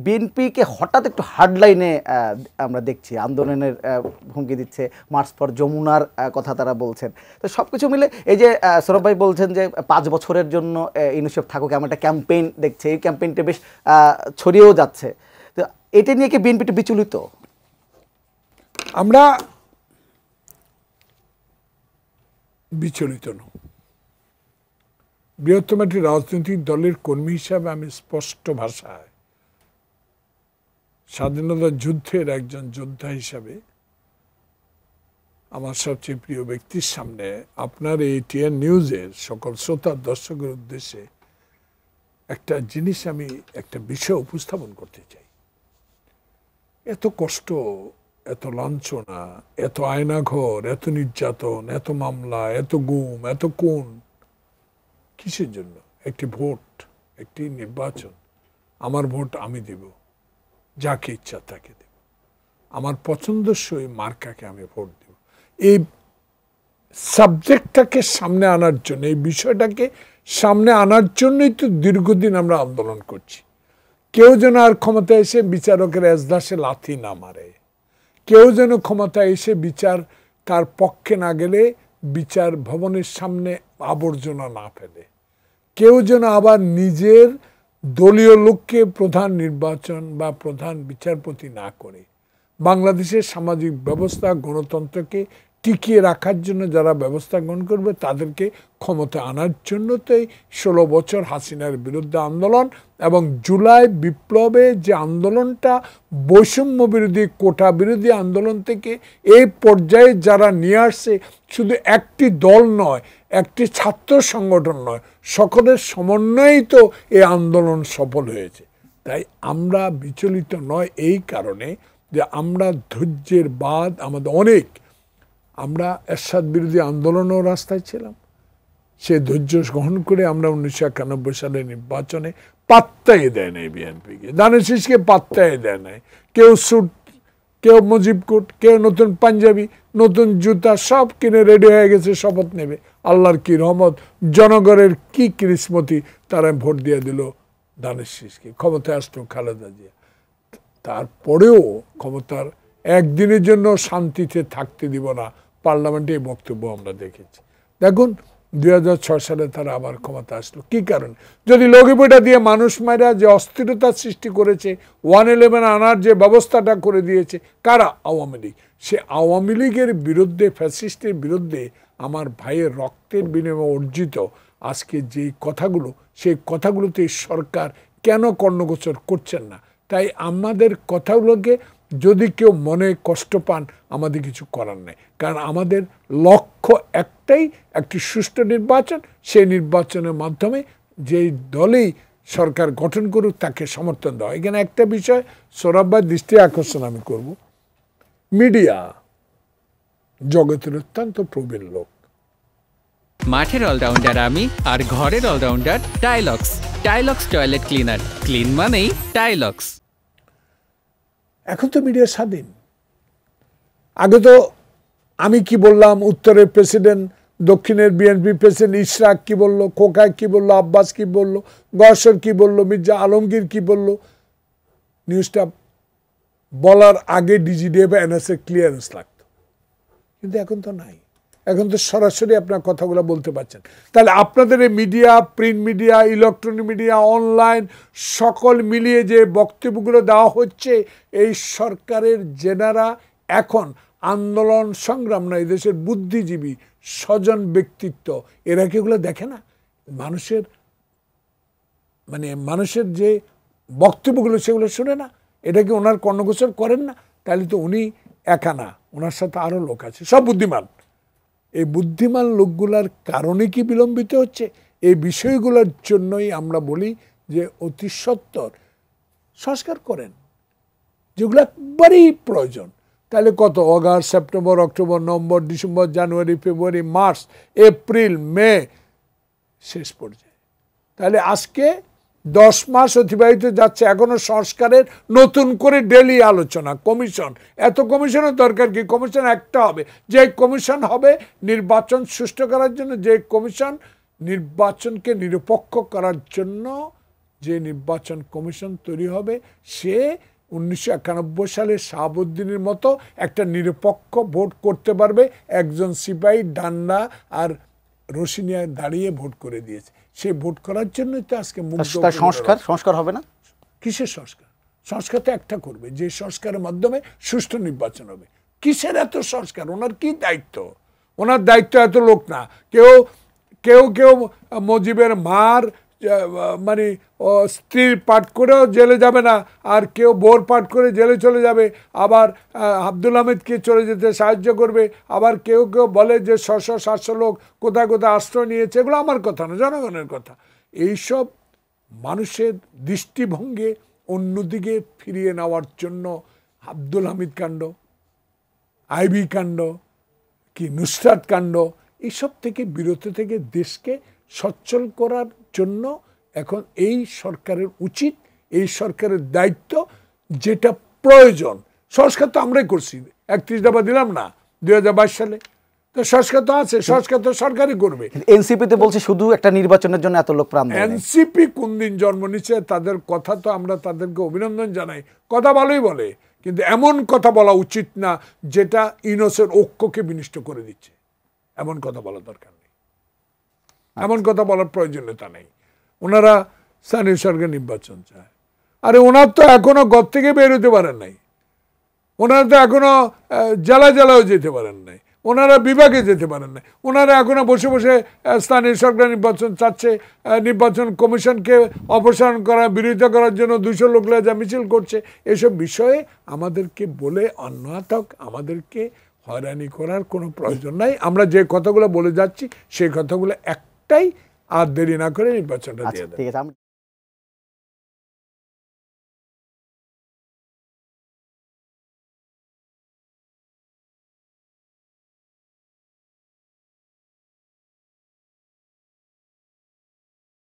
বিএনপিকে হঠাৎ একটু হার্ডলাইনে আমরা দেখছি, আন্দোলনের হুমকি দিচ্ছে, মার্চ ফর যমুনার কথা তারা বলছেন। তো সব কিছু মিলে এই যে সৌরভ ভাই বলছেন যে 5 বছরের জন্য ইউনিসেফ থাকুক, এমন একটা ক্যাম্পেইন দেখছে, এই ক্যাম্পেইনটা বেশ ছড়িয়েও যাচ্ছে। তো এটা নিয়ে কি বিএনপিটা বিচলিত? আমরা বিচলিত নই। বৃহত্তম একটি রাজনৈতিক দলের কর্মী হিসাবে আমি স্পষ্ট ভাষায় স্বাধীনতা যুদ্ধের একজন যোদ্ধা হিসাবে আমার সবচেয়ে প্রিয় ব্যক্তির সামনে আপনার এই টিএন নিউজের সকল শ্রোতা দর্শকের উদ্দেশ্যে একটা জিনিস, আমি একটা বিষয় উপস্থাপন করতে চাই। এত কষ্ট, এত লাঞ্ছনা, এত আয়নাঘর, এত নির্যাতন, এত মামলা, এত গুম, এত খুন, কিসের জন্য? একটি ভোট, একটি নির্বাচন। আমার ভোট আমি দেব, যাকে ইচ্ছা তাকে দেব, আমার পছন্দসই মার্কাকে আমি ভোট দেব। এই সাবজেক্টটাকে সামনে আনার জন্য, এই বিষয়টাকে সামনে আনার জন্যই তো দীর্ঘদিন আমরা আন্দোলন করছি। কেউ যেন আর ক্ষমতায় এসে বিচারকের এজলাসে লাথি না মারে, কেউ যেন ক্ষমতায় এসে বিচার তার পক্ষে না গেলে বিচার ভবনের সামনে আবর্জনা না ফেলে, কেউ যেন আবার নিজের দলীয় লোককে প্রধান নির্বাচন বা প্রধান বিচারপতি না করে বাংলাদেশের সামাজিক ব্যবস্থা, গণতন্ত্রকে টিকিয়ে রাখার জন্য যারা ব্যবস্থা গ্রহণ করবে তাদেরকে ক্ষমতা আনার জন্য তো এই 16 বছর হাসিনার বিরুদ্ধে আন্দোলন এবং জুলাই বিপ্লবে যে আন্দোলনটা বৈষম্য বিরোধী, কোটা বিরোধী আন্দোলন থেকে এই পর্যায়ে যারা নিয়ে আসছে, শুধু একটি দল নয়, একটি ছাত্র সংগঠন নয়, সকলের সমন্বয়েই তো এই আন্দোলন সফল হয়েছে। তাই আমরা বিচলিত নয় এই কারণে যে আমরা ধৈর্যের বাদ আমাদের অনেক, আমরা এরশাদ বিরোধী আন্দোলনও রাস্তায় ছিলাম, সে ধৈর্য গ্রহণ করে আমরা 1991 সালের নির্বাচনে পাত্তাই দেয় নাই বিএনপিকে, দানের শীষকে পাত্তাই দেয় নাই। কেউ স্যুট, কেউ মুজিব কোট, কেউ নতুন পাঞ্জাবি, নতুন জুতা সব কিনে রেডি হয়ে গেছে, শপথ নেবে। আল্লাহর কি রহমত, জনগণের কি কিসমতি, তারা ভোট দিয়ে দিল দানের শীষকে, ক্ষমতায় আসলো খালেদা জিয়া। তারপরেও ক্ষমতার একদিনের জন্য শান্তিতে থাকতে দিব না, পার্লামেন্টে এই বক্তব্য আমরা দেখেছি। দেখুন 2006 সালে তারা আবার ক্ষমতা আসলো কি কারণে? যদি লগিবইটা দিয়ে মানুষ মারা যে অস্থিরতার সৃষ্টি করেছে, 111 আনার যে ব্যবস্থাটা করে দিয়েছে, কারা? আওয়ামী লীগ। সে আওয়ামী লীগের বিরুদ্ধে, ফ্যাসিস্টের বিরুদ্ধে আমার ভাইয়ের রক্তের বিনিময়ে অর্জিত আজকে যে কথাগুলো, সেই কথাগুলোতে সরকার কেন কর্ণগোচর করছেন না? তাই আমাদের কথাগুলোকে যদি কেউ মনে কষ্ট পান, আমাদের কিছু করার নেই, কারণ আমাদের লক্ষ্য একটাই, একটি সুষ্ঠু নির্বাচন। সেই নির্বাচনের মাধ্যমে যেই দলেই সরকার গঠন করুক তাকে সমর্থন দেওয়া। এখানে একটা বিষয় সৌরভবার দৃষ্টি আকর্ষণ আমি করব, মিডিয়া জগতের অত্যন্ত প্রবীণ লোক, মাঠের অলরাউন্ডার আমি, আর ঘরের allrounder Tylox. Tylox toilet cleaner, clean মানেই টাইলক্স। এখন তো মিডিয়া স্বাধীন। আগে তো আমি কি বললাম, উত্তরের প্রেসিডেন্ট, দক্ষিণের বিএনপি প্রেসিডেন্ট ইশরাক কি বলল, খোকা কি বলল, আব্বাস কি বলল, গর্ষর কি বলল, মির্জা আলমগীর কি বলল, নিউজটা বলার আগে ডিজিডিএফ বা এনএসএ ক্লিয়ারেন্স লাগতো। কিন্তু এখন তো নাই, এখন তো সরাসরি আপনার কথাগুলো বলতে পারছেন। তাহলে আপনাদের এই media, print media, electronic media, online সকল মিলিয়ে যে বক্তব্যগুলো দেওয়া হচ্ছে, এই সরকারের জেনারা এখন আন্দোলন সংগ্রাম না, এই দেশের বুদ্ধিজীবী স্বজন ব্যক্তিত্ব, এরা কি এগুলো দেখে না? মানুষের মানুষের যে বক্তব্যগুলো সেগুলো শুনে না? এটা কি ওনার কর্ণগোচর করেন না? তাহলে তো উনি একা না, ওনার সাথে আরও লোক আছে, সব বুদ্ধিমান। এই বুদ্ধিমান লোকগুলার কারণে কি বিলম্বিত হচ্ছে? এই বিষয়গুলোর জন্যই আমরা বলি যে অতি সত্বর সংস্কার করেন, যেগুলো একবারেই প্রয়োজন। তাহলে কত August, September, October, November, December, January, February, March, April, May, শেষ পর্যায়ে। তাহলে আজকে 10 মাস অতিবাহিত যাচ্ছে, এখনো সংস্কারের নতুন করে ডেলি আলোচনা, কমিশন। এত কমিশনের দরকার কি? কমিশন একটা হবে, যে কমিশন হবে নির্বাচন সুষ্ঠু করার জন্য, যে কমিশন নির্বাচনকে নিরপেক্ষ করার জন্য যে নির্বাচন কমিশন তৈরি হবে সে 1991 সালে শাহাবুদ্দিনের মতো একটা নিরপেক্ষ ভোট করতে পারবে। একজন সিপাহী ডান্ডা আর রশি নিয়ে দাঁড়িয়ে ভোট করে দিয়েছে। সেই ভোট করার জন্যই তো আজকে তার সংস্কার হবে না? কিসের সংস্কার? সংস্কার তো একটা করবে, যে সংস্কারের মাধ্যমে সুষ্ঠু নির্বাচন হবে। কিসের এত সংস্কার? ওনার কি দায়িত্ব? ওনার দায়িত্ব এত লোক না। কেউ কেউ কেউ মুজিবের মার মানে স্ত্রীর পাঠ করেও জেলে যাবে না, আর কেউ বোর পাঠ করে জেলে চলে যাবে, আবার আব্দুল হামিদকে চলে যেতে সাহায্য করবে, আবার কেউ কেউ বলে যে 600-700 লোক কোথায় কোথায় আশ্রয় নিয়েছে। এগুলো আমার কথা না, জনগণের কথা। এইসব মানুষের দৃষ্টিভঙ্গি অন্যদিকে ফিরিয়ে নেওয়ার জন্য আব্দুল হামিদ কাণ্ড, আইবি কাণ্ড, কি নুসরাত কাণ্ড, এইসব থেকে বিরত থেকে দেশকে সচ্ছল করার জন্য এখন এই সরকারের উচিত, এই সরকারের দায়িত্ব, যেটা প্রয়োজন। সংস্কার তো আমরাই করছি, 31 দফা দিলাম না 2022 সালে, তো সংস্কার তো আছে, সংস্কার তো সরকারই করবে। এনসিপিতে বলছে শুধু একটা নির্বাচনের জন্য এত লোক প্রাণ দেয়। এনসিপি কোন দিন জন্ম নিচ্ছে? তাদের কথা তো আমরা তাদেরকে অভিনন্দন জানাই, কথা ভালোই বলে, কিন্তু এমন কথা বলা উচিত না যেটা ইউনুসের ঐক্যকে বিনষ্ট করে দিচ্ছে। এমন কথা বলা দরকার নেই, এমন কথা বলার প্রয়োজনীয়তা নেই। ওনারা স্থানীয় সরকার নির্বাচন চায়, আরে ওনার তো এখনো ঘর থেকে বের হতে পারেন নাই, ওনারা তো এখনো জেলা জেলাও যেতে পারেন নাই, ওনারা বিভাগে যেতে পারেন না, ওনারা এখনো বসে বসে স্থানীয় সরকার নির্বাচন চাচ্ছে, নির্বাচন কমিশনকে অপসারণ করা, বিরোধিতা করার জন্য 200 লোক যা মিছিল করছে। এসব বিষয়ে আমাদেরকে বলে অন্যথক আমাদেরকে হয়রানি করার কোনো প্রয়োজন নাই। আমরা যে কথাগুলো বলে যাচ্ছি সেই কথাগুলো একটাই, আর দেরি না করে নির্বাচনটা দিয়ে দেয়। ঠিক আছে।